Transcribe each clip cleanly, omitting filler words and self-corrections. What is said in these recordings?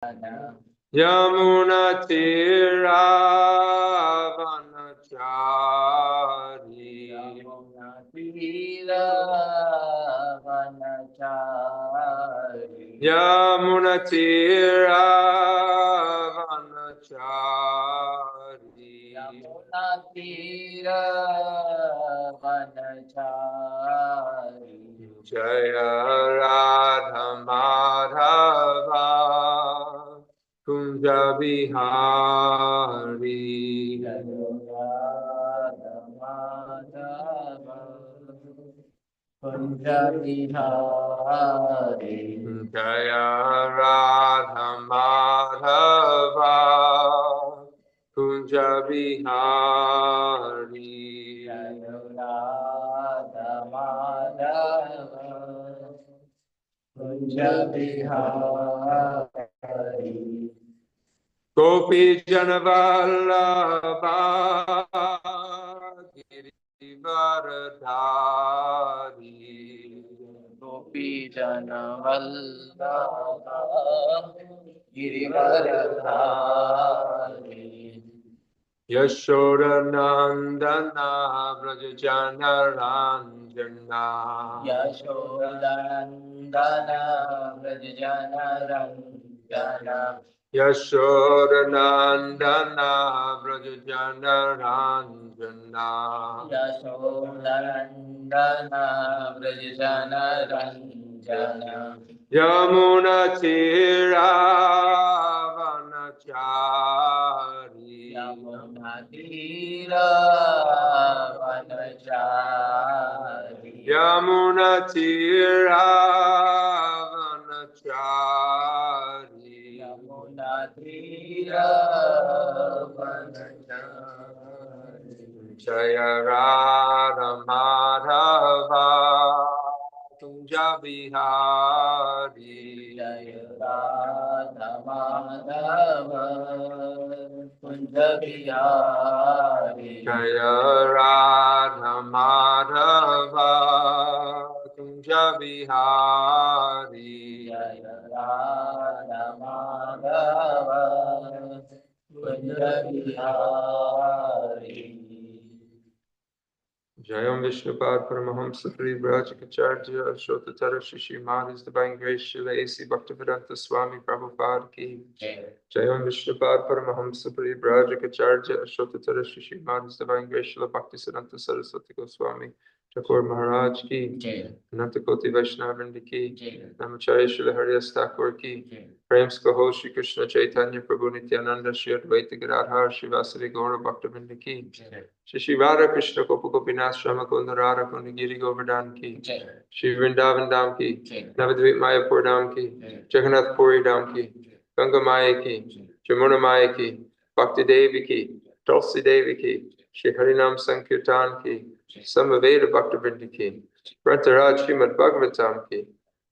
Yamuna Tiravanachari. Yamuna Tiravanachari. Jaya Radha Madhava Kunja Bihari. Jaya Radha Madhava Kunja Bihari. Gopi Janavallabha Girivaradhari. Gopi Janavallabha Girivaradhari. Yashoda Nandana Vrajajana Ranjana. Yashoda Nandana Vrajajana Ranjana. Yashoda Nandana Vrajajana Ranjana. Yashoda Nandana Vrajajana Ranjana. Yamuna Tiravanachari. Yamuna Tiravanachari. Yamuna Tiravanachari. Yamuna Tiravanachari. Jaya Radha Madhava Kunja Bihari. Jaya Radha Madhava Kunja Bihari. Jaya Radha Madhava Kunja Bihari. Jaya Radha Madhava Kunja Bihari. Jayam Vishnupad Paramahamsa Paribhajikacharya Shotatara Shishi His Divine Grace Srila A.C. Bhaktivedanta Swami Prabhupada Ki. Jayam Vishnupad Paramahamsa Paribhajikacharya Shotatara Shishi His Divine Grace Srila Bhaktisiddhanta Saraswati Goswami Thakur Maharaj Ki. Ananta Koti Vaishnavrinda Ki. Namacharya Srila Haridas Thakur Ki. Prem Kaho Shri Krishna Chaitanya Prabhu Nityananda Shri Advaita Gadadhar Shri Vasari Gaura Bhaktivinoda Ki. Shri Radha Krishna Gopa Gopinath Shama Kunda Radha Kunda Giri Govardhan Ki. Shri Vrindavan Dham Ki. Navadvip Mayapur Dham Ki. Jagannath Puri Dham Ki. Ganga Maya Ki. Jamuna Maya Ki. Bhakti Devi Ki. Tulsi Devi Ki. Shri Harinam Sankirtan Ki. Samaveda Bhaktivinoda Ki. Grantaraj Srimad Bhagavatam Ki.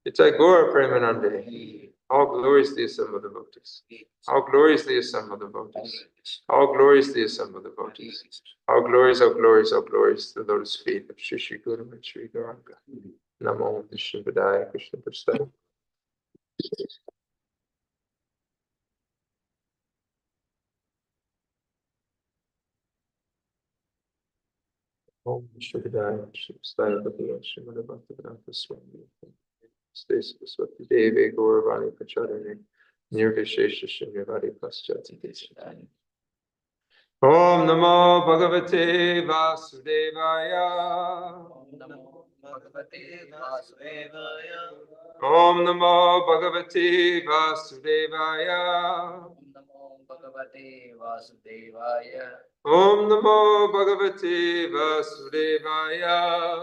Itai Gaura Premanande. All glories to the assembled devotees. All glories to the assembled devotees. All glories to the assembled devotees. All glories, all glories, all glories to the lotus feet of Shri Shri Guru and Shri Gauranga. Namo Vishnu Padaya Krishna Prasthaya. Om Vishnu Padaya Krishna Prasthaya Bhakti Shri Mada Bhaktivedanta Swami. Stay Swati Devi Gauravani Pacharani. Nirvishesha Shunyavadi Paschati Deshatani. Om Namo Bhagavate Vasudevaya. Om Namo Bhagavate Vasudevaya. Om Namo Bhagavate Vasudevaya. Om Namo Bhagavate Vasudevaya. Om Namo Bhagavate Vasudevaya.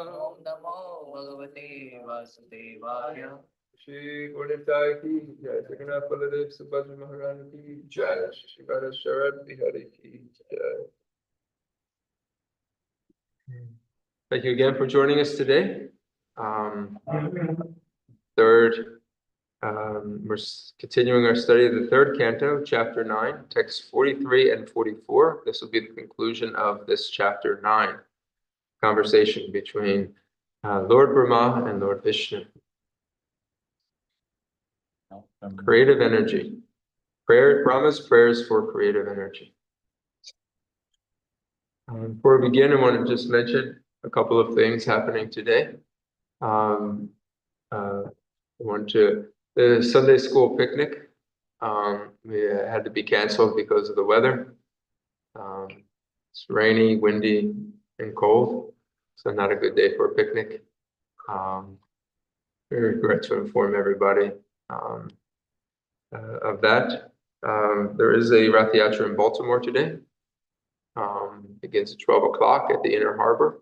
Om Namo Bhagavate Vasudevaya. Shri Gurnitai ki jai, Jagannath Baladev Subhadra Maharani ki jai, Shri Radha Sharad Bihari ki jai. Thank you again for joining us today. We're continuing our study of the third canto, chapter 9, texts 43 and 44. This will be the conclusion of this chapter 9, conversation between Lord Brahma and Lord Vishnu. Creative energy. Promise prayers for creative energy. Before we begin, I want to just mention a couple of things happening today. The Sunday school picnic, we had to be canceled because of the weather. It's rainy, windy, and cold, so not a good day for a picnic. We regret to inform everybody of that. There is a Rath Yatra in Baltimore today. Begins at 12 o'clock at the Inner Harbor.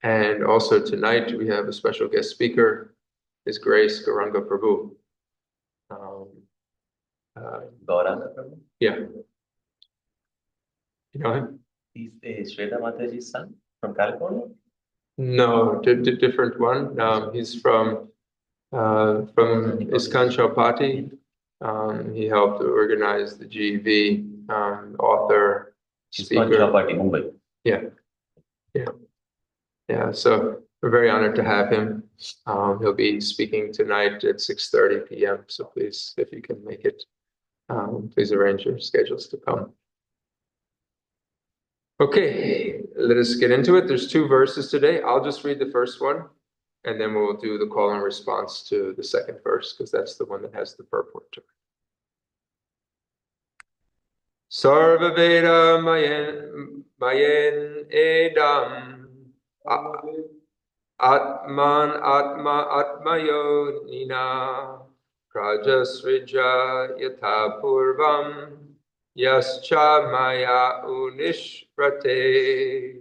And also tonight, we have a special guest speaker, His Grace Gauranga Prabhu. Gauranga Prabhu? Yeah. You know him? He's Shweta Mataji's son from California? No, different one. He's from ISKCON Chowpatty. He helped organize the GEV, author, ISKCON speaker. Chowpatty, Mumbai. Yeah. So we're very honored to have him. He'll be speaking tonight at 6:30 p.m. So please, if you can make it, please arrange your schedules to come. Okay, let us get into it. There's 2 verses today. I'll just read the first one, and then we'll do the call and response to the second verse, because that's the one that has the purport to it. Sarva Veda Mayen Edam Atman Atma Atmayo Nina Prajasrija Yatha Purvam Yascha Maya Unishprate.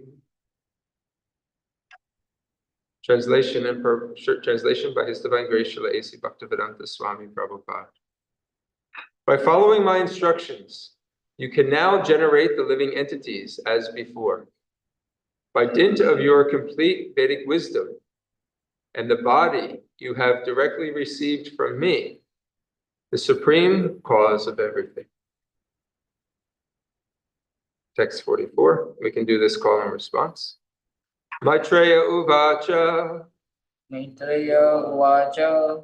Translation by His Divine Grace Srila A.C. Bhaktivedanta Swami Prabhupada. By following my instructions, you can now generate the living entities as before. By dint of your complete Vedic wisdom and the body you have directly received from me, the supreme cause of everything. Text 44, we can do this call and response. Maitreya Uvacha. Maitreya Uvacha.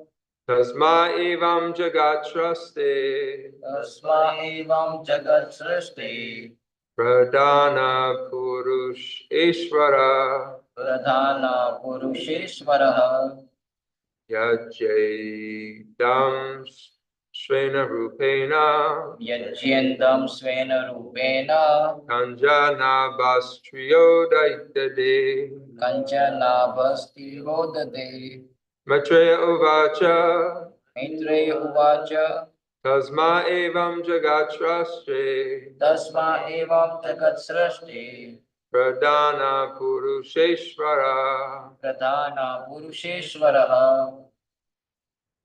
Tasma evam jagat sraste. Tasma evam jagat sraste. Pradhana Purush Ishvara. Pradhana Purusheshvaraha. Yajyedam Svena Rupena. Yajyendam Svena Rupena. Kanjana Bastriyo Daitade. Kanchana Basti Rodade. Maitreya Uvacha. Maitreya Uvacha. Tasma evam jagat sraste. Tasma evam jagat sraste. Pradhana Purusheshvara. Pradhana Purusheshvaraha.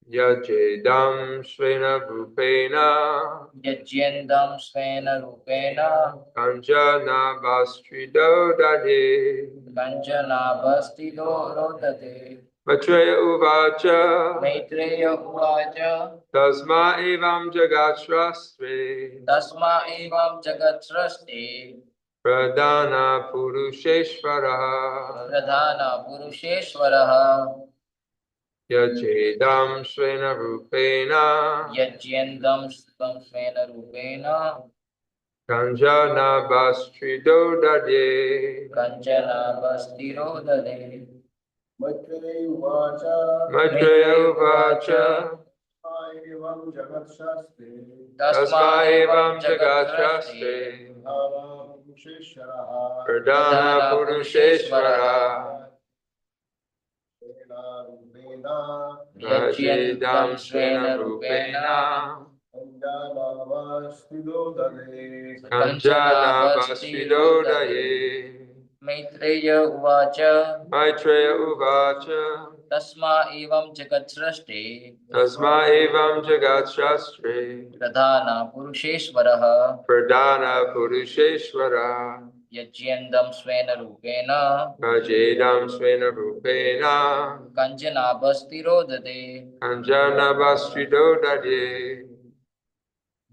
Yajyedam Svena Rupena. Yajyendam Svena Rupena. Kanjana Bastrido Dade. Kanchana Basti Rodade. Maitreya Uvacha. Maitreya Uvacha. Tasma evam jagat sraste. Tasma evam jagat sraste. Pradhana Purusheshvara. Pradhana Purusheshvaraha. Yajyedam Svena Rupena. Yajyendam Svena Rupena. Kanjana Bastrido Dade. Kanchana Basti Rodade. Maitreya Uvacha. Maitreya Uvacha. Evam Jagat Shaste. Tasma evam jagat sraste. Pradhana Purusheshvara. Yajyedam Svena Rupena. Kanjana Bastrido Dade. Maitreya Uvacha. Maitreya Uvacha. Tasma evam jagat sraste. Tasma evam jagat sraste. Pradhana Purusheshvaraha. Pradhana Purusheshvara. Yajyendam Svena Rupena. Yajyedam Svena Rupena. Kanchana Basti Rodade. Kanjana Bastrido Dade.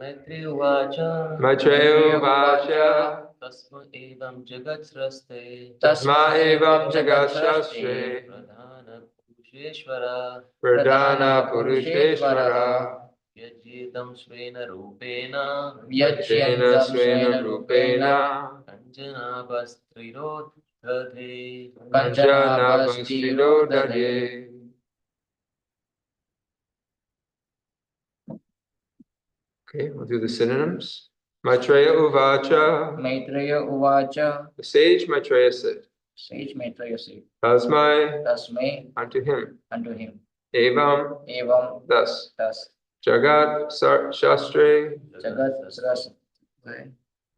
Maitreya Uvacha. Maitreya Uvacha. Tasma evam jagat sraste. Tasma evam jagat sraste. Pradhana Purusheshvara. Pradhana Purusheshvara. यज्येदं स्वेन रूपेण यज्येदं स्वेन रूपेण कञ्चनाभस्त्रिरोधधे कञ्चनाभस्तिरो दधे। Okay, we'll do the synonyms. Maitreya Uvacha. Maitreya Uvacha. The sage Maitreya said, Sage Maitreya said, Tasmai, Tasmai, unto him, unto him, Evam, Evam, thus, thus, Jagat Shastre, Jagat Sras,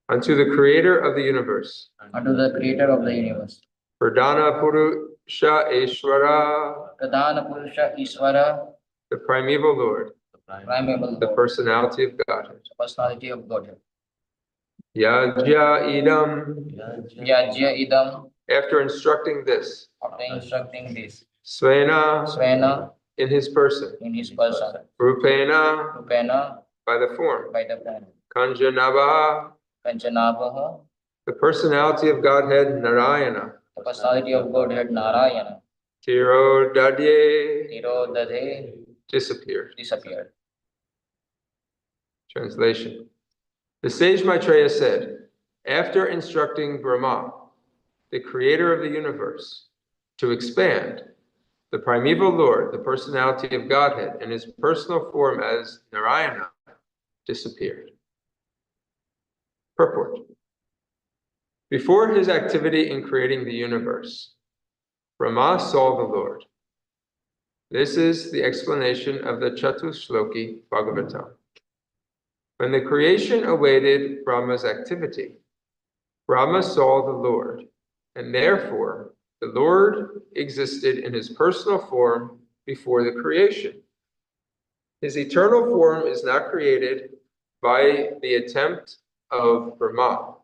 unto the creator of the universe, unto the creator of the universe. Pradana Purusha Eshwara, Pradhana Purusha Ishvara, the primeval Lord, primeval the Lord, personality of Godhead. the personality of Godhead. Yajya Idam, Vyajya idam, after instructing this, after instructing this, Svena, Svena, in his person, in his person, Rupena, Rupena, by the form, by the form, Kanjanava, Kanchanabha, the personality of Godhead, Narayana, the personality of Godhead Narayana, Tirodadye, Nirodhadhe, disappeared. disappeared. Translation. The sage Maitreya said, after instructing Brahma, the creator of the universe, to expand, the primeval Lord, the personality of Godhead, in his personal form as Narayana, disappeared. Purport. Before his activity in creating the universe, Brahma saw the Lord. This is the explanation of the Chatushloki Bhagavatam. When the creation awaited Brahma's activity, Brahma saw the Lord, and therefore the Lord existed in his personal form before the creation. His eternal form is not created by the attempt of Brahma,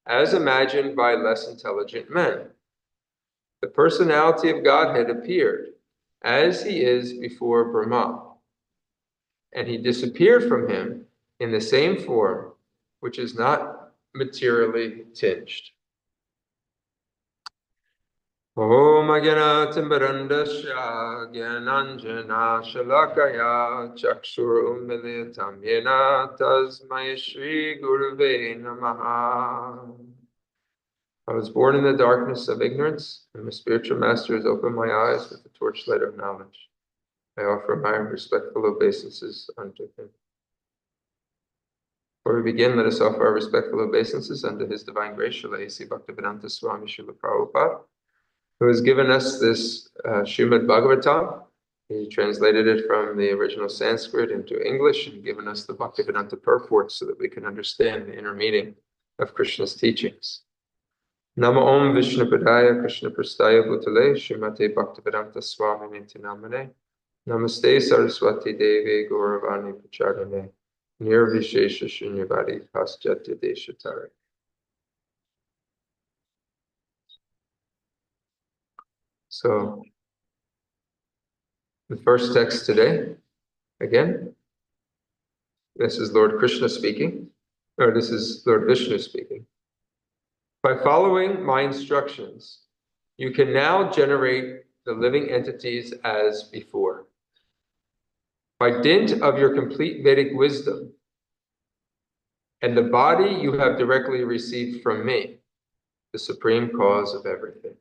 as imagined by less intelligent men. The personality of Godhead appeared as he is before Brahma, and he disappeared from him in the same form, which is not materially tinged. Om Agana Timbarandasya Gyananjana Shalakaya Chakshur Umilitam Yena Tasmai Shri Guruve Namaha. I was born in the darkness of ignorance, and my spiritual master has opened my eyes with the torchlight of knowledge. I offer my respectful obeisances unto him. Before we begin, let us offer our respectful obeisances unto His Divine Grace, Srila A.C. Bhaktivedanta Swami Srila Prabhupada, who has given us this Srimad Bhagavatam. He translated it from the original Sanskrit into English and given us the Bhaktivedanta purport so that we can understand the inner meaning of Krishna's teachings. Nama Om Vishnu Padaya Krishna Prastaya Bhutale Srimate Bhaktivedanta Swami Niti Namane Namaste Saraswati Devi Gauravani Pacharane Nirvishesha Shunyavadi Paschatya Deshatari. So, the first text today, again, this is Lord Krishna speaking, or this is Lord Vishnu speaking. By following my instructions, you can now generate the living entities as before. By dint of your complete Vedic wisdom and the body you have directly received from me, the supreme cause of everything.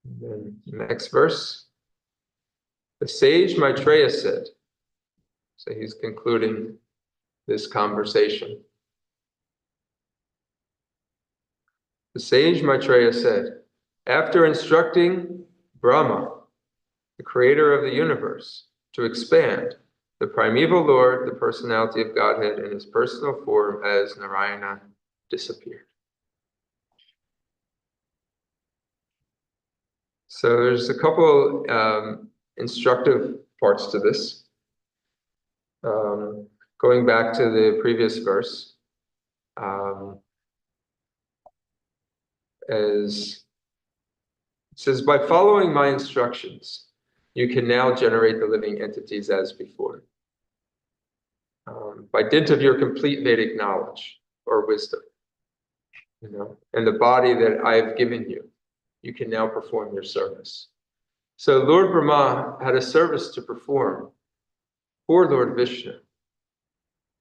And then next verse. The sage Maitreya said, so he's concluding this conversation. The sage Maitreya said, after instructing Brahma, the creator of the universe, to expand, the primeval Lord, the personality of Godhead in his personal form as Narayana, disappeared. So there's a couple instructive parts to this. Going back to the previous verse, as it says, by following my instructions, you can now generate the living entities as before. By dint of your complete Vedic knowledge or wisdom, and the body that I've given you, you can now perform your service. So Lord Brahma had a service to perform for Lord Vishnu.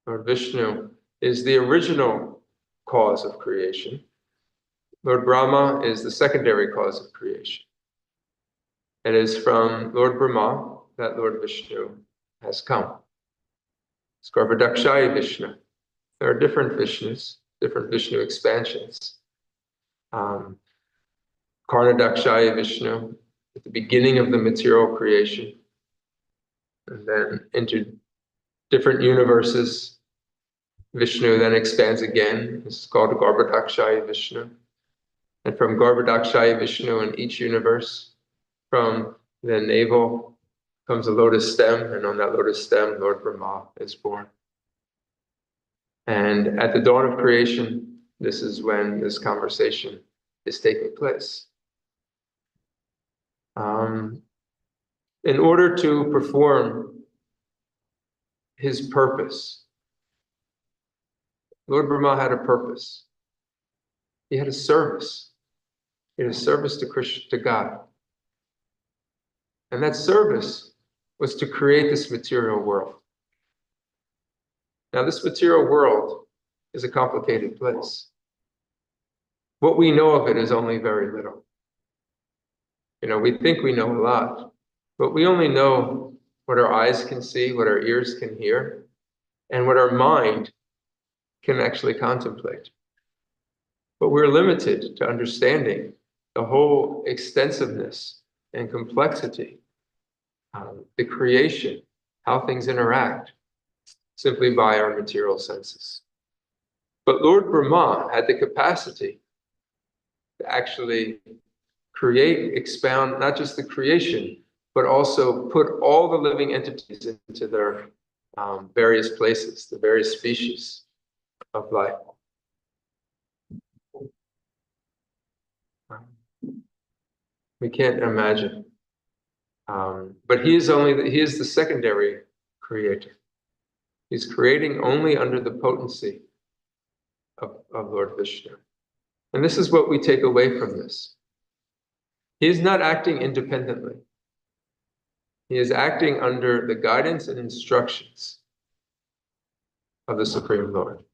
Lord Vishnu is the original cause of creation. Lord Brahma is the secondary cause of creation. It is from Lord Brahma that Lord Vishnu has come. It's Garbhodakshaya Vishnu. There are different Vishnus, different Vishnu expansions. Karnadakshaya Vishnu, at the beginning of the material creation, and then into different universes. Vishnu then expands again. This is called Garbhodakshaya Vishnu. And from Garbhodakshaya Vishnu in each universe, from the navel comes a lotus stem, and on that lotus stem, Lord Brahma is born. And at the dawn of creation, this is when this conversation is taking place. In order to perform his purpose, Lord Brahma had a purpose. He had a service. He had a service to Krishna, to God. And that service was to create this material world. Now, this material world is a complicated place. What we know of it is only very little. We think we know a lot, but we only know what our eyes can see, what our ears can hear, and what our mind can actually contemplate. But we're limited to understanding the whole extensiveness and complexity, the creation, how things interact, simply by our material senses. But Lord Brahma had the capacity to actually create, expound, not just the creation, but also put all the living entities into their various places, the various species of life. We can't imagine. But he is the secondary creator. He's creating only under the potency of Lord Vishnu. And this is what we take away from this. He is not acting independently. He is acting under the guidance and instructions of the Supreme Lord.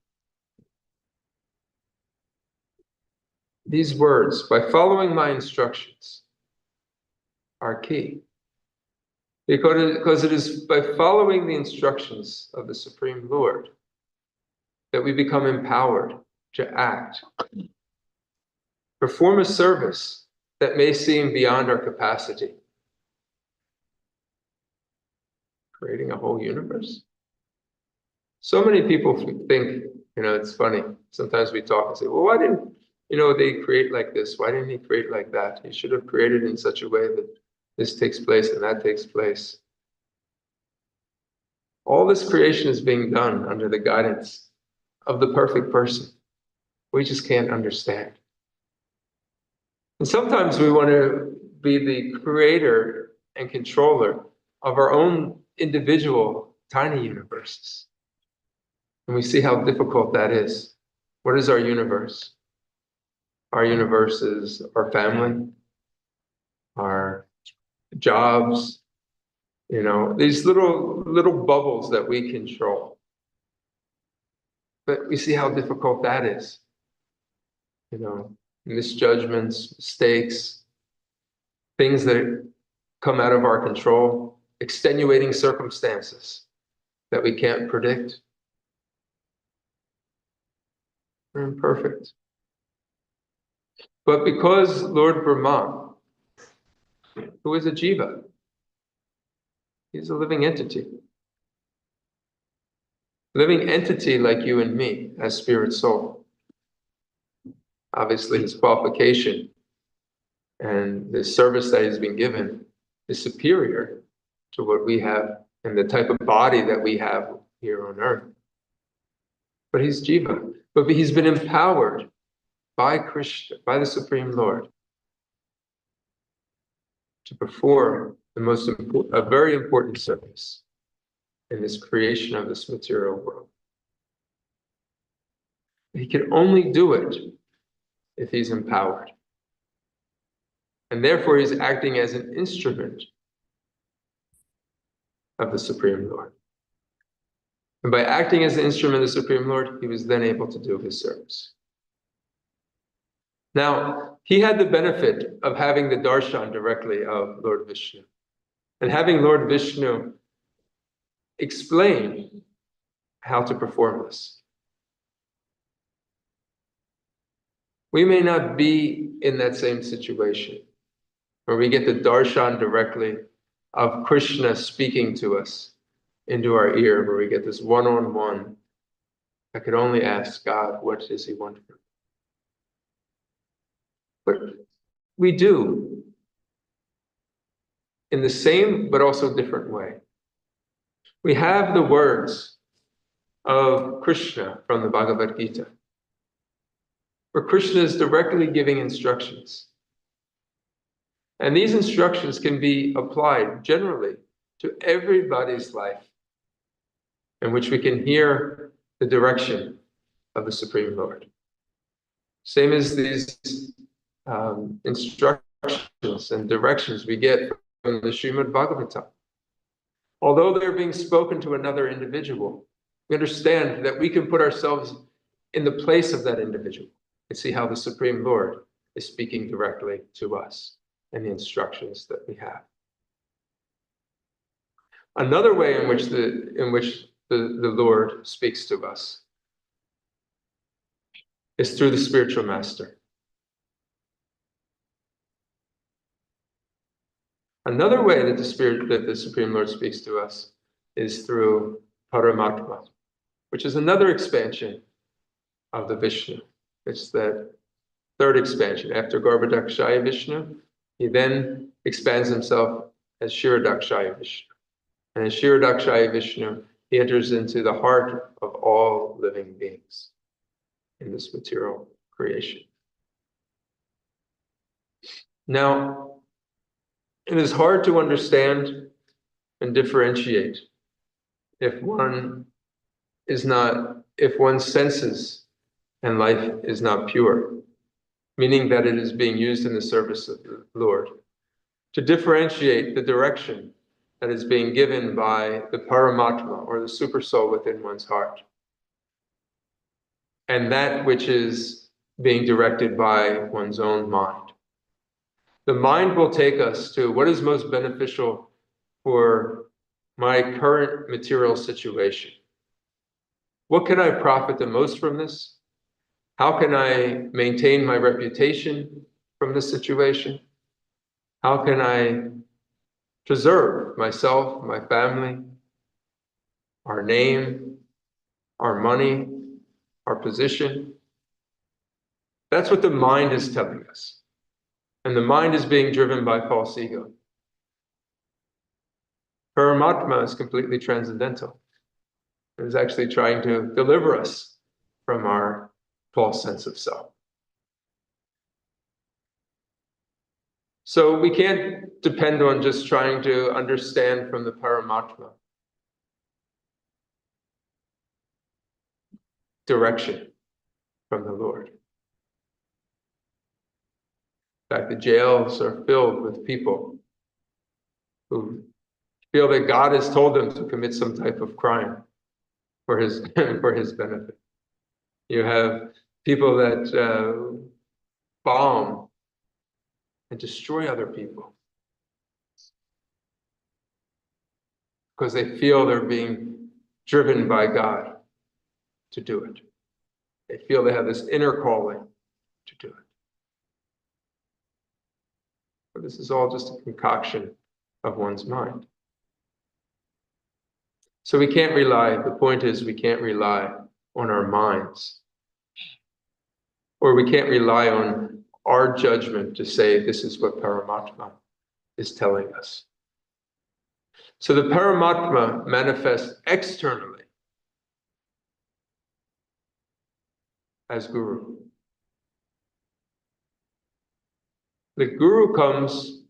These words, by following my instructions, are key. Because it is by following the instructions of the Supreme Lord that we become empowered to act, perform a service that may seem beyond our capacity. Creating a whole universe. So many people think, it's funny. Sometimes we talk and say, well, why didn't, they create like this? Why didn't he create like that? He should have created in such a way that this takes place and that takes place. All this creation is being done under the guidance of the perfect person. We just can't understand. And sometimes we want to be the creator and controller of our own individual tiny universes. And we see how difficult that is. What is our universe? Our universe is our family, our jobs, these little bubbles that we control. But we see how difficult that is. Misjudgments, mistakes, things that come out of our control, extenuating circumstances that we can't predict. We're imperfect. But because Lord Brahma, who is a jiva, he's a living entity. Living entity like you and me as spirit soul. Obviously, his qualification and the service that he's been given is superior to what we have and the type of body that we have here on earth. But he's jiva. But he's been empowered by Krishna, by the Supreme Lord, to perform a very important service in this creation of this material world. He can only do it if he's empowered. And therefore, he's acting as an instrument of the Supreme Lord. And by acting as an instrument of the Supreme Lord, he was then able to do his service. Now, he had the benefit of having the darshan directly of Lord Vishnu, and having Lord Vishnu explain how to perform this. We may not be in that same situation where we get the darshan directly of Krishna speaking to us into our ear, where we get this one-on-one. I could only ask God, what does he want from me? But we do, in the same but also different way. We have the words of Krishna from the Bhagavad Gita, where Krishna is directly giving instructions. And these instructions can be applied generally to everybody's life, in which we can hear the direction of the Supreme Lord. Same as these instructions and directions we get from the Srimad Bhagavatam. Although they're being spoken to another individual, we understand that we can put ourselves in the place of that individual and see how the Supreme Lord is speaking directly to us and the instructions that we have. Another way in which the Lord speaks to us is through the spiritual master. Another way that the Supreme Lord speaks to us is through Paramatma, which is another expansion of the Vishnu. It's that third expansion. After Garbhodakshaya Vishnu, he then expands himself as Kshirodakshaya Vishnu. And as Kshirodakshaya Vishnu, he enters into the heart of all living beings in this material creation. Now, it is hard to understand and differentiate if one's senses and life is not pure, meaning that it is being used in the service of the Lord, to differentiate the direction that is being given by the Paramatma, or the super soul within one's heart, and that which is being directed by one's own mind. The mind will take us to what is most beneficial for my current material situation. What can I profit the most from this? How can I maintain my reputation from this situation? How can I preserve myself, my family, our name, our money, our position? That's what the mind is telling us. And the mind is being driven by false ego. Paramatma is completely transcendental. It is actually trying to deliver us from our false sense of self. So we can't depend on just trying to understand from the Paramatma direction from the Lord. In fact, the jails are filled with people who feel that God has told them to commit some type of crime for his benefit. You have people that bomb and destroy other people because they feel they're being driven by God to do it. They feel they have this inner calling to do it. But this is all just a concoction of one's mind. So we can't rely, the point is we can't rely on our minds, or we can't rely on our judgment to say this is what Paramatma is telling us. So the Paramatma manifests externally as Guru. The Guru comes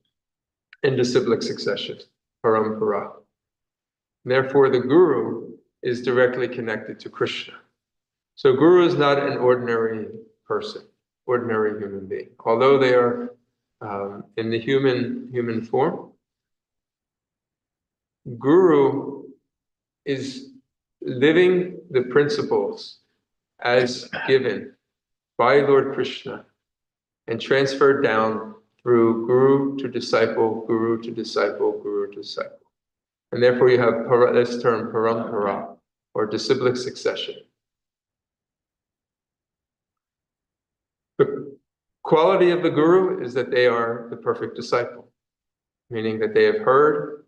in disciplic succession, parampara. Therefore, the Guru is directly connected to Krishna. So Guru is not an ordinary person, ordinary human being. Although they are in the human form. Guru is living the principles as given by Lord Krishna and transferred down through guru to disciple, guru to disciple, guru to disciple. And therefore you have this term parampara, or disciplic succession. The quality of the guru is that they are the perfect disciple, meaning that they have heard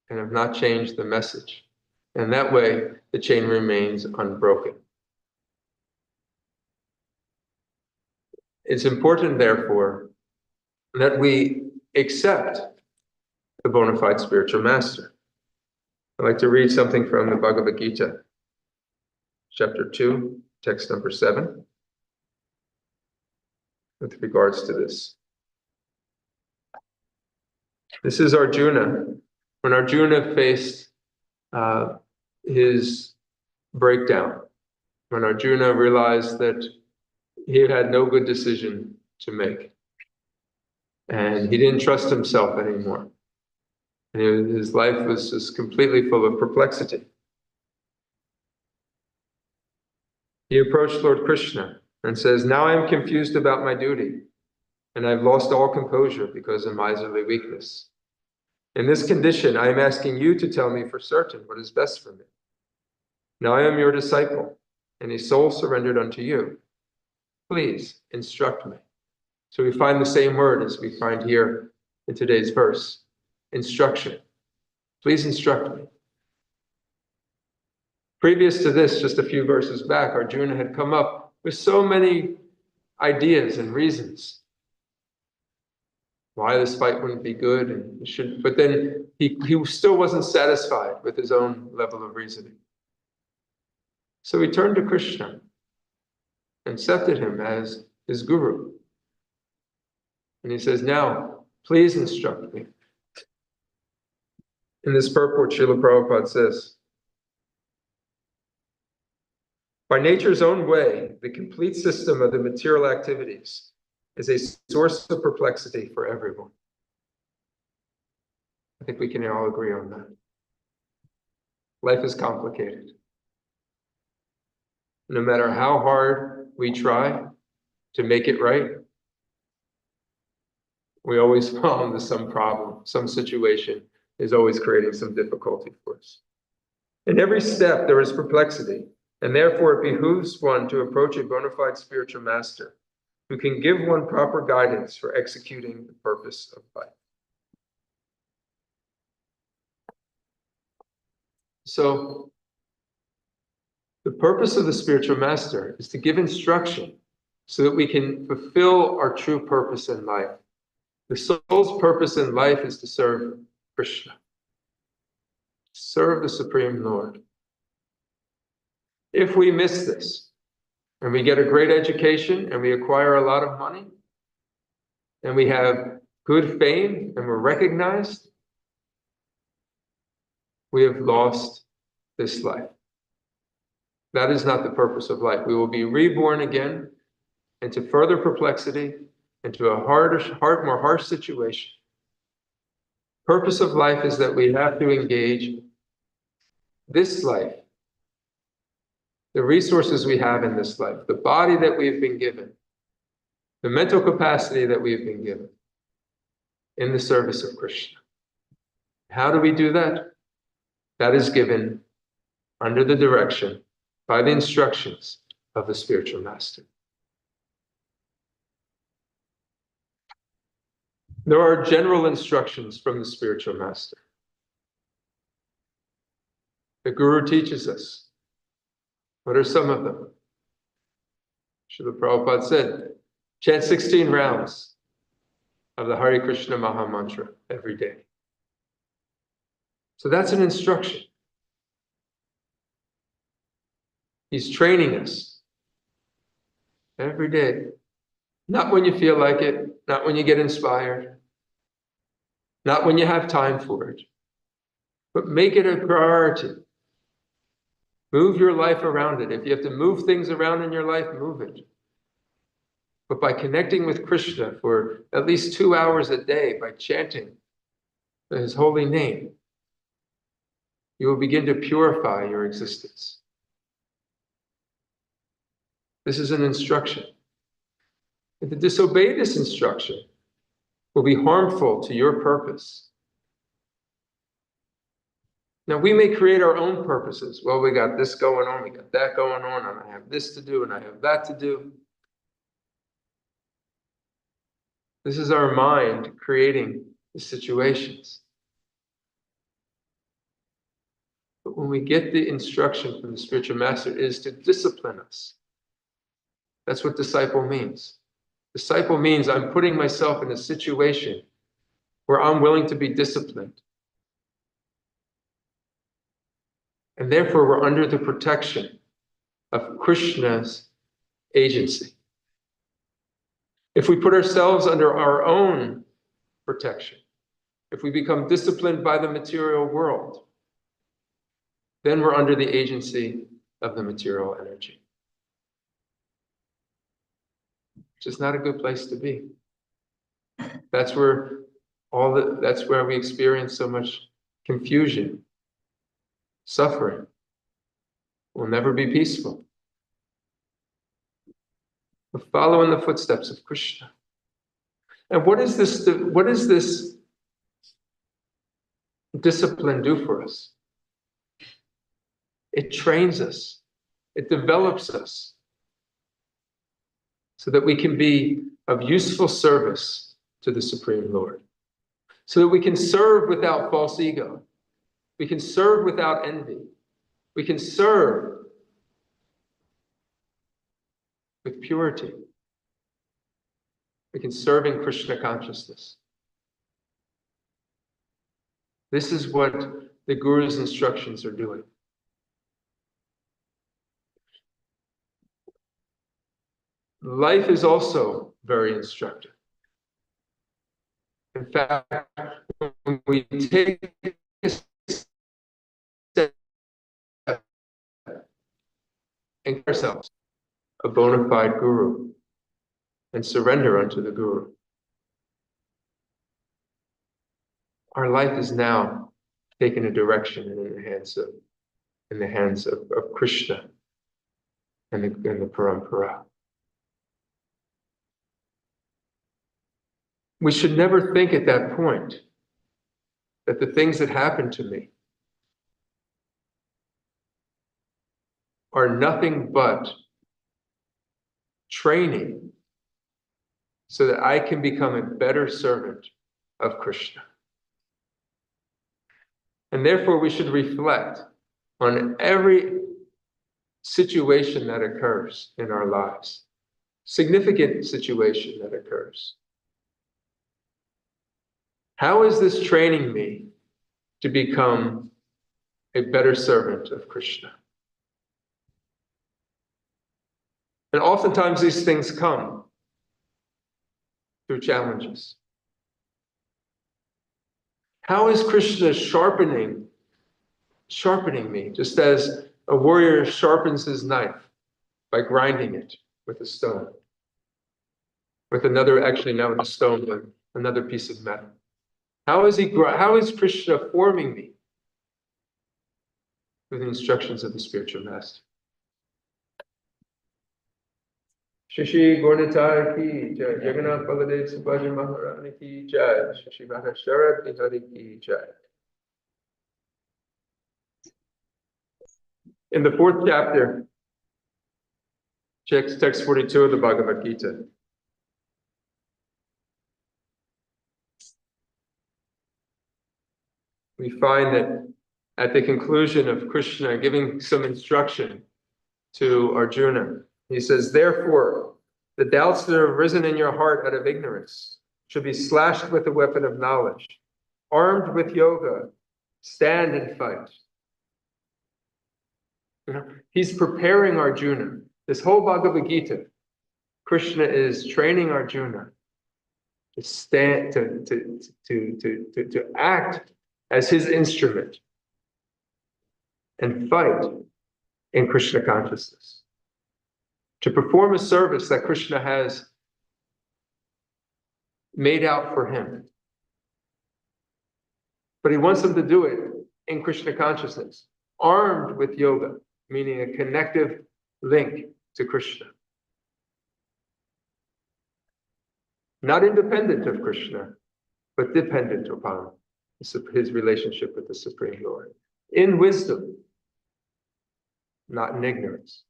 and have not changed the message. And that way, the chain remains unbroken. It's important, therefore, that we accept the bona fide spiritual master. I'd like to read something from the Bhagavad Gita, chapter 2, text number 7, with regards to this. This is Arjuna. When Arjuna faced his breakdown, when Arjuna realized that he had no good decision to make, and he didn't trust himself anymore. And his life was just completely full of perplexity. He approached Lord Krishna and says, "Now I am confused about my duty, and I've lost all composure because of miserly weakness. In this condition, I am asking you to tell me for certain what is best for me. Now I am your disciple, and a soul surrendered unto you. Please instruct me." So we find the same word as we find here in today's verse, instruction. Please instruct me. Previous to this, just a few verses back, Arjuna had come up with so many ideas and reasons why this fight wouldn't be good and should, but then he still wasn't satisfied with his own level of reasoning. So he turned to Krishna and accepted him as his guru. And he says, "Now, please instruct me." In this purport, Srila Prabhupada says, "By nature's own way, the complete system of the material activities is a source of perplexity for everyone." I think we can all agree on that. Life is complicated. No matter how hard we try to make it right, we always fall into some problem, some situation is always creating some difficulty for us. In every step, there is perplexity, and therefore it behooves one to approach a bona fide spiritual master who can give one proper guidance for executing the purpose of life. So, the purpose of the spiritual master is to give instruction so that we can fulfill our true purpose in life. The soul's purpose in life is to serve Krishna, serve the Supreme Lord. If we miss this, and we get a great education, and we acquire a lot of money, and we have good fame, and we're recognized, we have lost this life. That is not the purpose of life. We will be reborn again into further perplexity, into a more harsh situation. Purpose of life is that we have to engage this life, the resources we have in this life, the body that we've been given, the mental capacity that we've been given, in the service of Krishna. How do we do that? That is given under the direction, by the instructions of the spiritual master. There are general instructions from the spiritual master. The Guru teaches us. What are some of them? Srila Prabhupada said, chant 16 rounds of the Hare Krishna Maha Mantra every day. So that's an instruction. He's training us every day. Not when you feel like it, not when you get inspired, not when you have time for it, but make it a priority. Move your life around it. If you have to move things around in your life, move it. But by connecting with Krishna for at least 2 hours a day, by chanting his holy name, you will begin to purify your existence. This is an instruction. And to disobey this instruction will be harmful to your purpose. Now, we may create our own purposes. Well, we got this going on, we got that going on, and I have this to do, and I have that to do. This is our mind creating the situations. But when we get the instruction from the spiritual master, it is to discipline us. That's what disciple means. Disciple means I'm putting myself in a situation where I'm willing to be disciplined. And therefore, we're under the protection of Krishna's agency. If we put ourselves under our own protection, if we become disciplined by the material world, then we're under the agency of the material energy. Which is not a good place to be. That's where that's where we experience so much confusion, suffering. We'll never be peaceful. But follow in the footsteps of Krishna. And what does this discipline do for us? It trains us. It develops us so that we can be of useful service to the Supreme Lord. So that we can serve without false ego. We can serve without envy. We can serve with purity. We can serve in Krishna consciousness. This is what the Guru's instructions are doing. Life is also very instructive. In fact, when we take a step and ourselves a bona fide guru and surrender unto the Guru, our life is now taken a direction in the hands of Krishna and the Parampara. We should never think at that point that the things that happen to me are nothing but training so that I can become a better servant of Krishna. And therefore, we should reflect on every situation that occurs in our lives, significant situation that occurs. How is this training me to become a better servant of Krishna? And oftentimes these things come through challenges. How is Krishna sharpening me, just as a warrior sharpens his knife by grinding it with a stone, with another, actually not with a stone, but another piece of metal? How is Krishna forming me through the instructions of the spiritual master? Shishi Gornitai ki jai, Jagannath Baladev Subhaji Maharani ki jai, Shishi Mahasharad Bihari ki jai. In the 4th chapter, text 42 of the Bhagavad Gita, we find that at the conclusion of Krishna giving some instruction to Arjuna, he says, therefore, the doubts that have arisen in your heart out of ignorance should be slashed with the weapon of knowledge. Armed with yoga, stand and fight. He's preparing Arjuna. This whole Bhagavad Gita, Krishna is training Arjuna to stand, to act as his instrument and fight in Krishna consciousness, to perform a service that Krishna has made out for him. But he wants them to do it in Krishna consciousness, armed with yoga, meaning a connective link to Krishna. Not independent of Krishna, but dependent upon his relationship with the Supreme Lord. In wisdom, not in ignorance.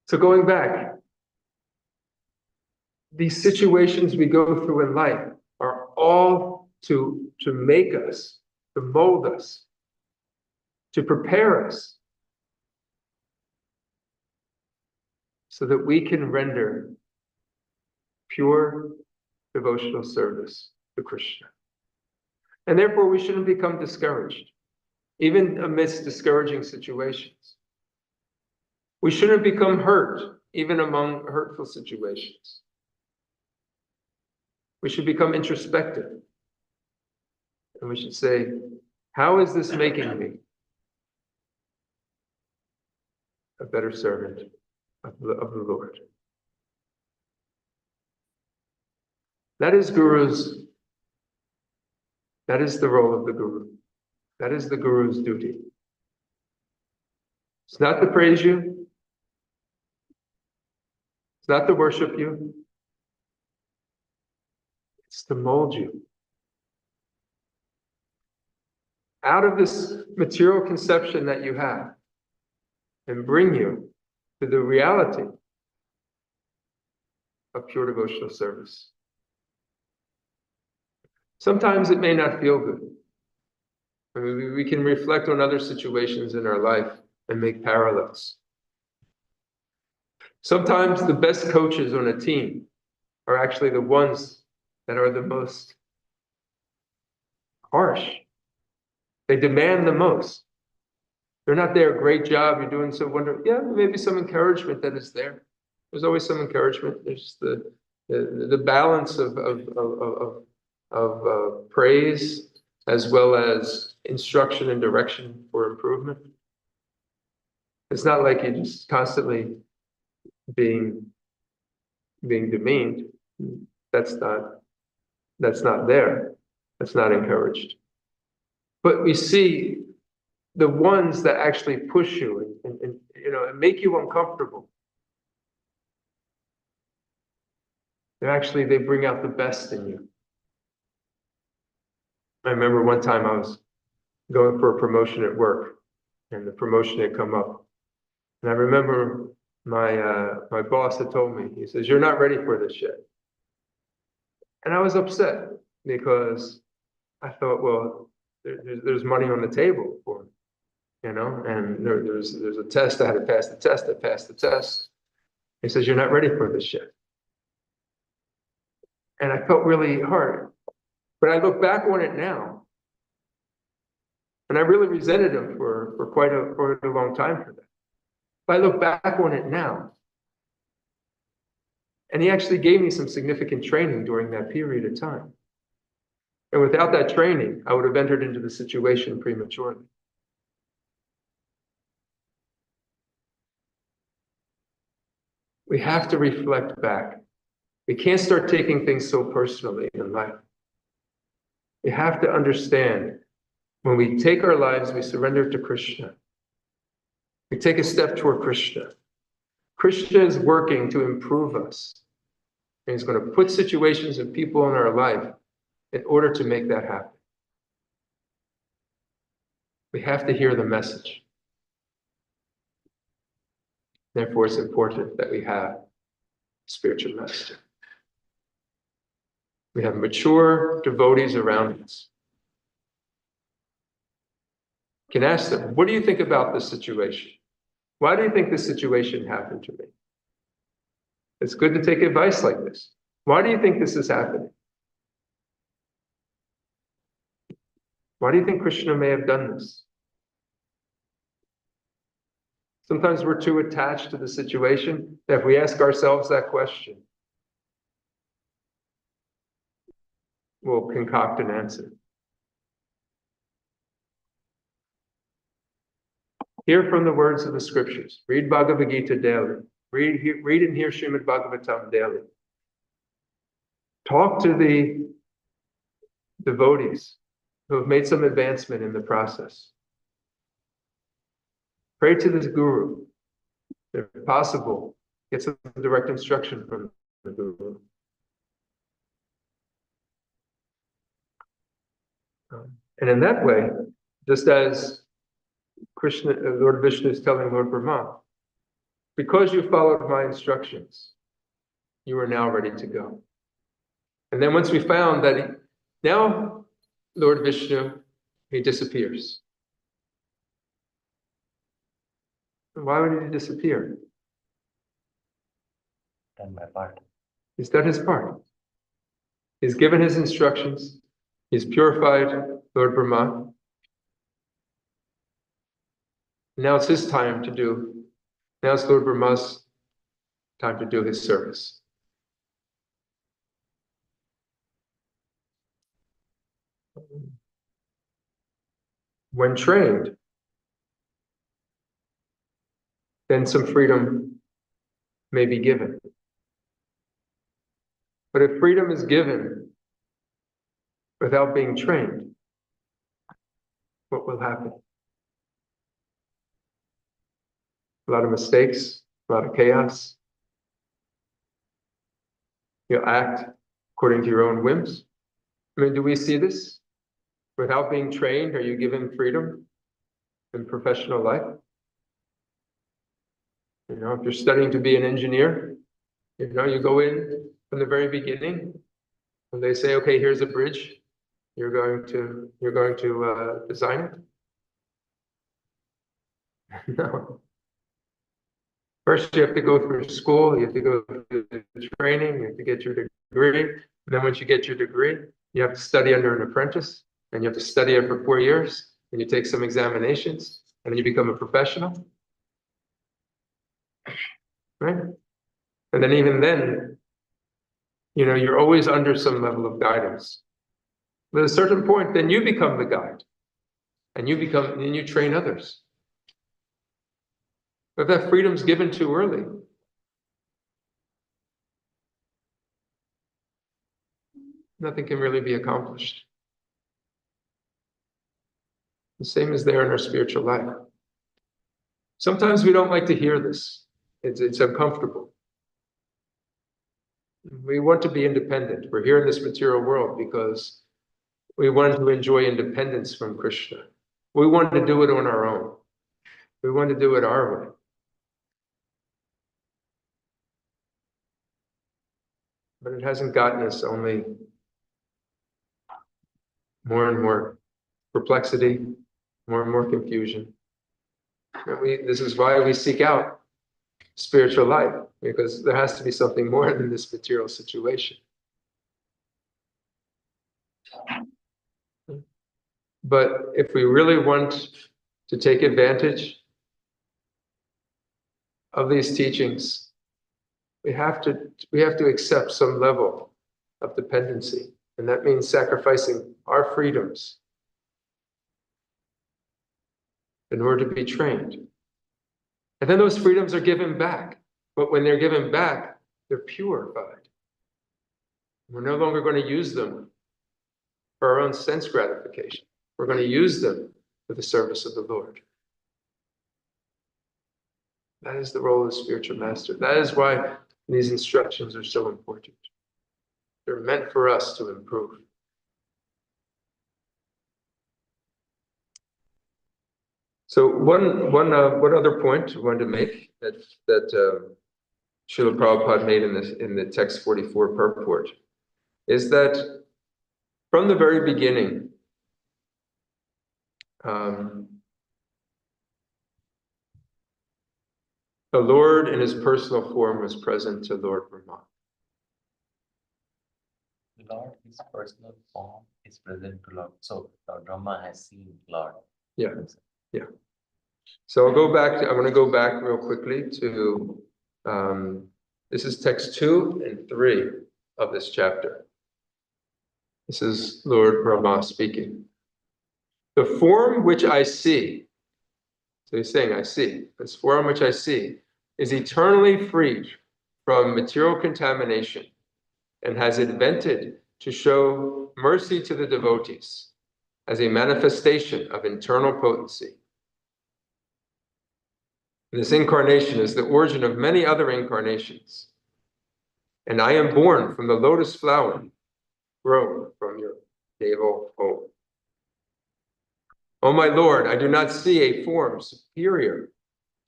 So going back, these situations we go through in life are all to make us, to mold us, to prepare us, so that we can render pure devotional service to Krishna. And therefore we shouldn't become discouraged, even amidst discouraging situations. We shouldn't become hurt, even among hurtful situations. We should become introspective. And we should say, how is this making me a better servant of the Lord? That is Guru's, that is the role of the Guru. That is the Guru's duty. It's not to praise you. It's not to worship you. It's to mold you out of this material conception that you have and bring you to the reality of pure devotional service. Sometimes it may not feel good. I mean, we can reflect on other situations in our life and make parallels. Sometimes the best coaches on a team are actually the ones that are the most harsh. They demand the most. They're not there, great job, you're doing so wonderful. Yeah, maybe some encouragement that is there. There's always some encouragement. There's the balance of praise as well as instruction and direction for improvement. It's not like you're just constantly being demeaned. That's not there. That's not encouraged. But we see the ones that actually push you and make you uncomfortable. They bring out the best in you. I remember one time I was going for a promotion at work, and the promotion had come up. And I remember my boss had told me, he says, "You're not ready for this yet." And I was upset because I thought, well, there's money on the table for me, and there's a test. I had to pass the test. I passed the test. He says, "You're not ready for this yet." And I felt really hard. But I look back on it now, and I really resented him for quite a long time for that. But I look back on it now, and he actually gave me some significant training during that period of time. And without that training, I would have entered into the situation prematurely. We have to reflect back. We can't start taking things so personally in life. We have to understand, when we take our lives, we surrender to Krishna. We take a step toward Krishna. Krishna is working to improve us. And he's going to put situations and people in our life in order to make that happen. We have to hear the message. Therefore, it's important that we have a spiritual master. We have mature devotees around us. You can ask them, what do you think about this situation? Why do you think this situation happened to me? It's good to take advice like this. Why do you think this is happening? Why do you think Krishna may have done this? Sometimes we're too attached to the situation that if we ask ourselves that question, we'll concoct an answer. Hear from the words of the scriptures. Read Bhagavad Gita daily. Read and hear Srimad Bhagavatam daily. Talk to the devotees who have made some advancement in the process. Pray to this guru. If possible, get some direct instruction from the guru. And in that way, just as Krishna, Lord Vishnu is telling Lord Brahma, because you followed my instructions, you are now ready to go. And then once we found that now Lord Vishnu, he disappears. And why would he disappear? Done my part. He's done his part. He's given his instructions. He's purified Lord Brahma. Now it's his time to do. Now it's Lord Brahma's time to do his service. When trained, then some freedom may be given. But if freedom is given without being trained, what will happen? A lot of mistakes, a lot of chaos. You'll act according to your own whims. I mean, do we see this? Without being trained, are you given freedom in professional life? You know, if you're studying to be an engineer, you know, you go in from the very beginning, and they say, okay, here's a bridge. You're going to design it. No. First, you have to go through school. You have to go through the training. You have to get your degree. And then once you get your degree, you have to study under an apprentice, and you have to study it for 4 years. And you take some examinations, and then you become a professional. Right? And then even then, you know, you're always under some level of guidance. But at a certain point, then you become the guide, and you train others. But if that freedom's given too early, nothing can really be accomplished. The same is there in our spiritual life. Sometimes we don't like to hear this. It's uncomfortable. We want to be independent. We're here in this material world because we want to enjoy independence from Krishna. We want to do it on our own. We want to do it our way. But it hasn't gotten us only more and more perplexity, more and more confusion. And this is why we seek out spiritual life, because there has to be something more than this material situation. But if we really want to take advantage of these teachings, we have to accept some level of dependency, and that means sacrificing our freedoms in order to be trained. And then those freedoms are given back. But when they're given back, they're purified. We're no longer going to use them for our own sense gratification. We're going to use them for the service of the Lord. That is the role of the spiritual master. That is why these instructions are so important. They're meant for us to improve. So one other point I wanted to make that Srila Prabhupada made in the text 44 purport is that from the very beginning, the Lord in his personal form was present to Lord Brahma. Lord, his personal form is present to Lord. So Lord Brahma has seen Lord. Yeah. Yeah. So I'm going to go back real quickly to, this is text 2 and 3 of this chapter. This is Lord Brahma speaking. The form which I see, so he's saying, I see, this form which I see is eternally free from material contamination and has invented to show mercy to the devotees as a manifestation of internal potency. This incarnation is the origin of many other incarnations. And I am born from the lotus flower grown from your navel home. O my Lord, I do not see a form superior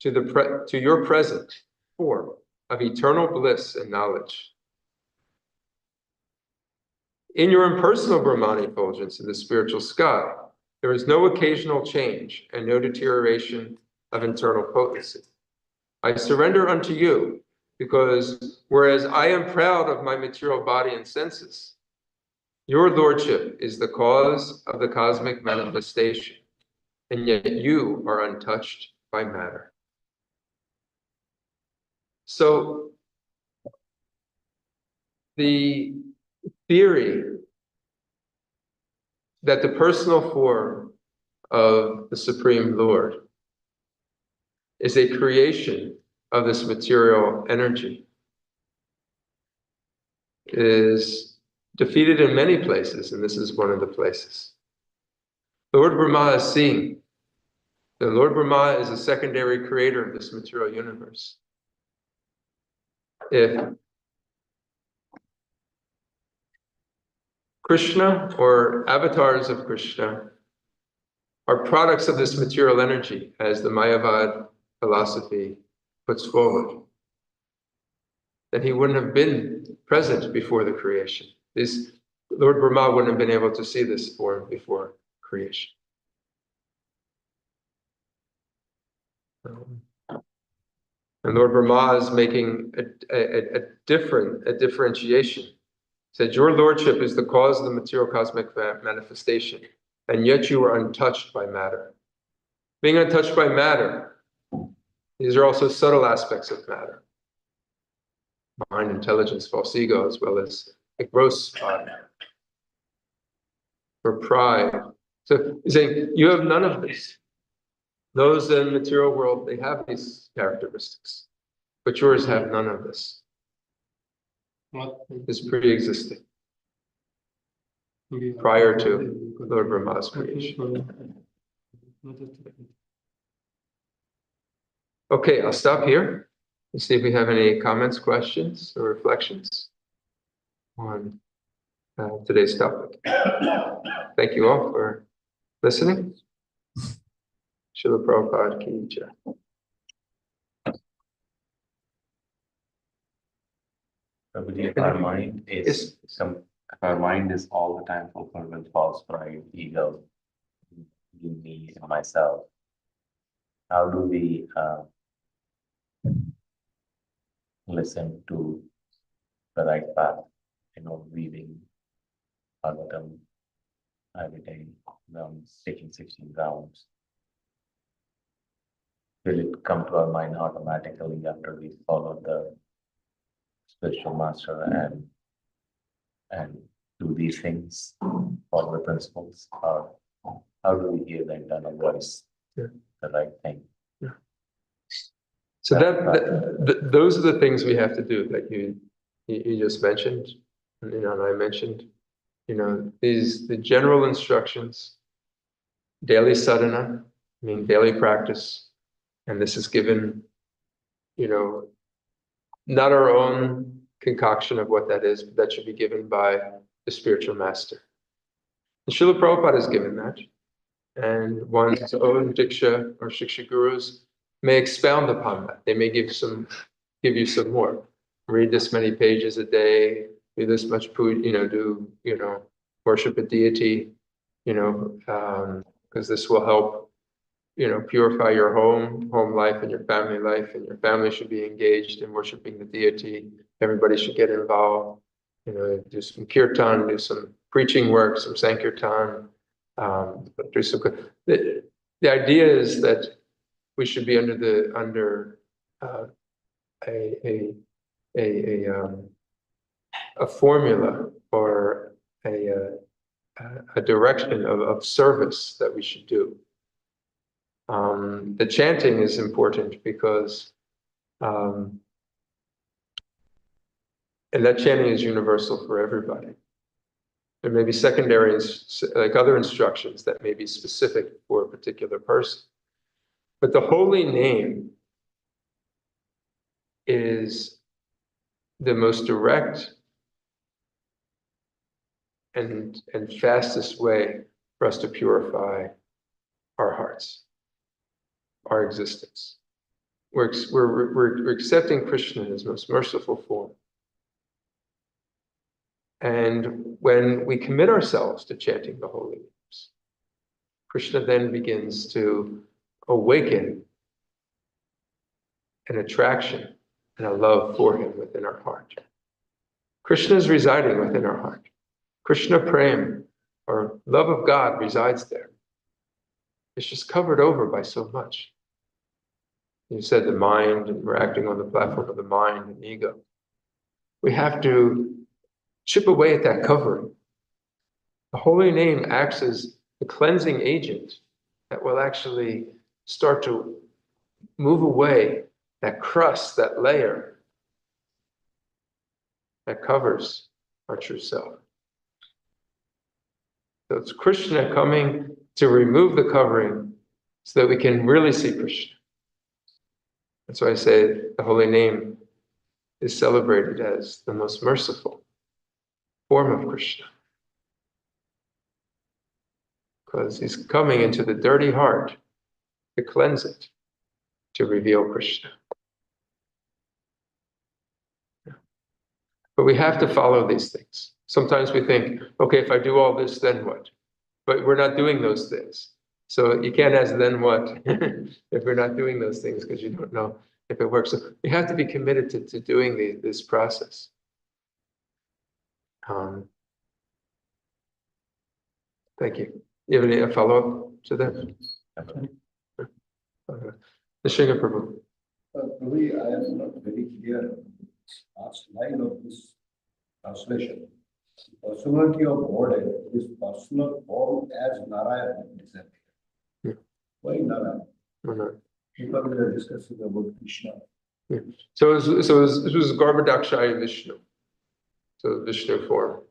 to your present form of eternal bliss and knowledge. In your impersonal Brahman effulgence in the spiritual sky, there is no occasional change and no deterioration of internal potency. I surrender unto you, because whereas I am proud of my material body and senses, your lordship is the cause of the cosmic manifestation, and yet you are untouched by matter. So the theory that the personal form of the Supreme Lord is a creation of this material energy is defeated in many places, and this is one of the places. Lord Brahma is seeing. The Lord Brahma is a secondary creator of this material universe. If Krishna or avatars of Krishna are products of this material energy, as the Mayavad philosophy puts forward, then he wouldn't have been present before the creation. Lord Brahma wouldn't have been able to see this form before creation. And Lord Brahma is making a differentiation. He said, your lordship is the cause of the material cosmic manifestation, and yet you are untouched by matter. Being untouched by matter, these are also subtle aspects of matter. Mind, intelligence, false ego, as well as a gross body. Or pride. So he's saying, you have none of this. Those in the material world, they have these characteristics, but yours have none of this. It's pre-existing, prior to Lord Brahma's creation. Okay, I'll stop here and see if we have any comments, questions, or reflections on today's topic. Thank you all for listening. Srila Prabhupada ki jai. Prabhuji, if our mind is if our mind is all the time filled with false pride, ego, me and myself, how do we listen to the right path? Weaving Bhagavatam every day, taking 16 rounds. Will it come to our mind automatically after we follow the spiritual master and do these things, follow the principles? Or how do we hear the internal voice, the right thing? So those are the things we have to do that you just mentioned, and I mentioned. The general instructions, daily sadhana, daily practice, and this is given, not our own concoction of what that is, but that should be given by the spiritual master. And Srila Prabhupada has given that, and one's own diksha or shiksha gurus may expound upon that. They may give you some more. Read this many pages a day, do this much do worship a deity, because this will help, purify your home life and your family life, and your family should be engaged in worshiping the deity. Everybody should get involved, do some kirtan, do some preaching work, some sankirtan, do some. The idea is that we should be under a formula or a direction of service that we should do. The chanting is important because And that chanting is universal for everybody. There may be secondary, like other instructions that may be specific for a particular person. But the holy name is the most direct and fastest way for us to purify our hearts, our existence. We're accepting Krishna in his most merciful form. And when we commit ourselves to chanting the holy names, Krishna then begins to awaken an attraction and a love for him within our heart. Krishna is residing within our heart. Krishna Prem, or love of God, resides there. It's just covered over by so much. You said the mind, and we're acting on the platform of the mind and ego. We have to chip away at that covering. The holy name acts as the cleansing agent that will actually start to move away that crust, that layer that covers our true self. So it's Krishna coming to remove the covering so that we can really see Krishna. That's why I say the holy name is celebrated as the most merciful form of Krishna. Because he's coming into the dirty heart to cleanse it, to reveal Krishna. But we have to follow these things. Sometimes we think, okay, if I do all this, then what? But we're not doing those things. So you can't ask then what if we're not doing those things, because you don't know if it works. So you have to be committed to doing this process. Thank you. You have any follow-up to that? Nishinga Prabhu. Prabhu, I am not very clear. Last line of this translation. Personality of Godhead is personal form as Narayana exactly. Yeah. Why Narayana? No. Because we are discussing about Krishna. Yeah. So it was Garbhodakshaya Vishnu. So Vishnu form.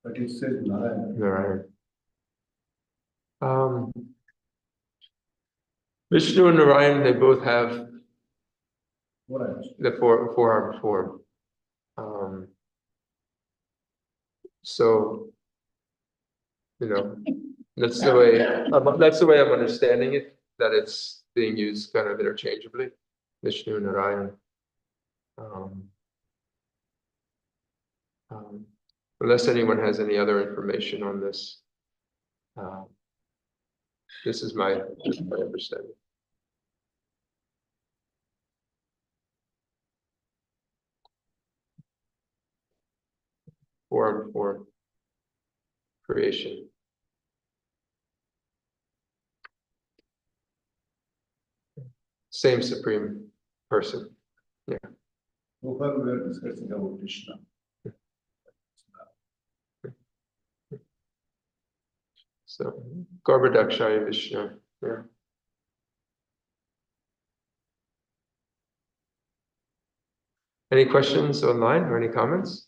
But it says Narayana. Narayan. Vishnu and Narayan, they both have the four-armed form. So, that's the way I'm understanding it, that it's being used kind of interchangeably, Vishnu and Narayan. Unless anyone has any other information on this, this is my understanding. Form for creation. Same supreme person. Yeah. So far we are discussing about Krishna. So Garbhodakshaya Vishnu. Yeah. Any questions online or any comments?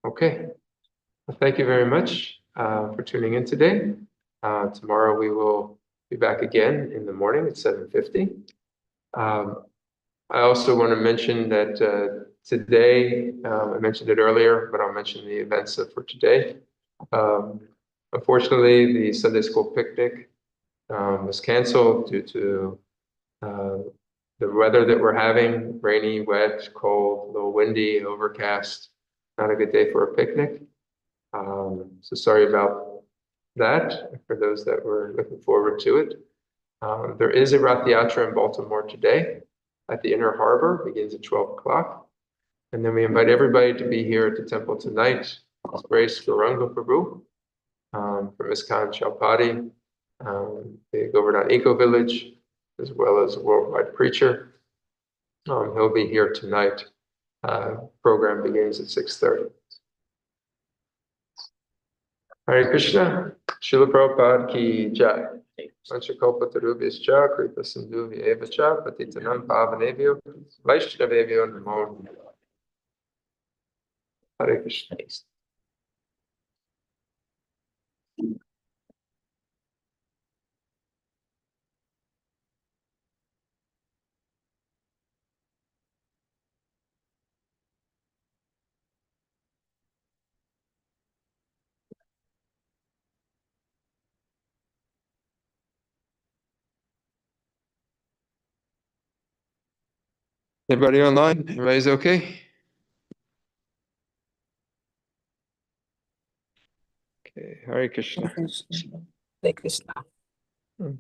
Okay. Well, thank you very much for tuning in today. Tomorrow we will be back again in the morning at 7:50. I also want to mention that today, I mentioned it earlier, but I'll mention the events for today. Unfortunately, the Sunday school picnic was canceled due to the weather that we're having, rainy, wet, cold, a little windy, overcast, not a good day for a picnic. So sorry about that for those that were looking forward to it. There is a Rath Yatra in Baltimore today at the Inner Harbor, begins at 12 o'clock. And then we invite everybody to be here at the temple tonight. His Grace Gauranga Prabhu from ISKCON Chowpatty, the Govardhan Eco Village, as well as a worldwide preacher. He'll be here tonight. Program begins at 6:30. Hare Krishna, Srila Prabhupada ki jai. Vanchakalpa tarubhyascha, kripa sindhuvya cha, patitanam pavanebhyo, vaishnavebhyo namo. Hare Krishna. Everybody online? Everybody's okay? Okay, Hare Krishna. Hare Krishna. Hmm.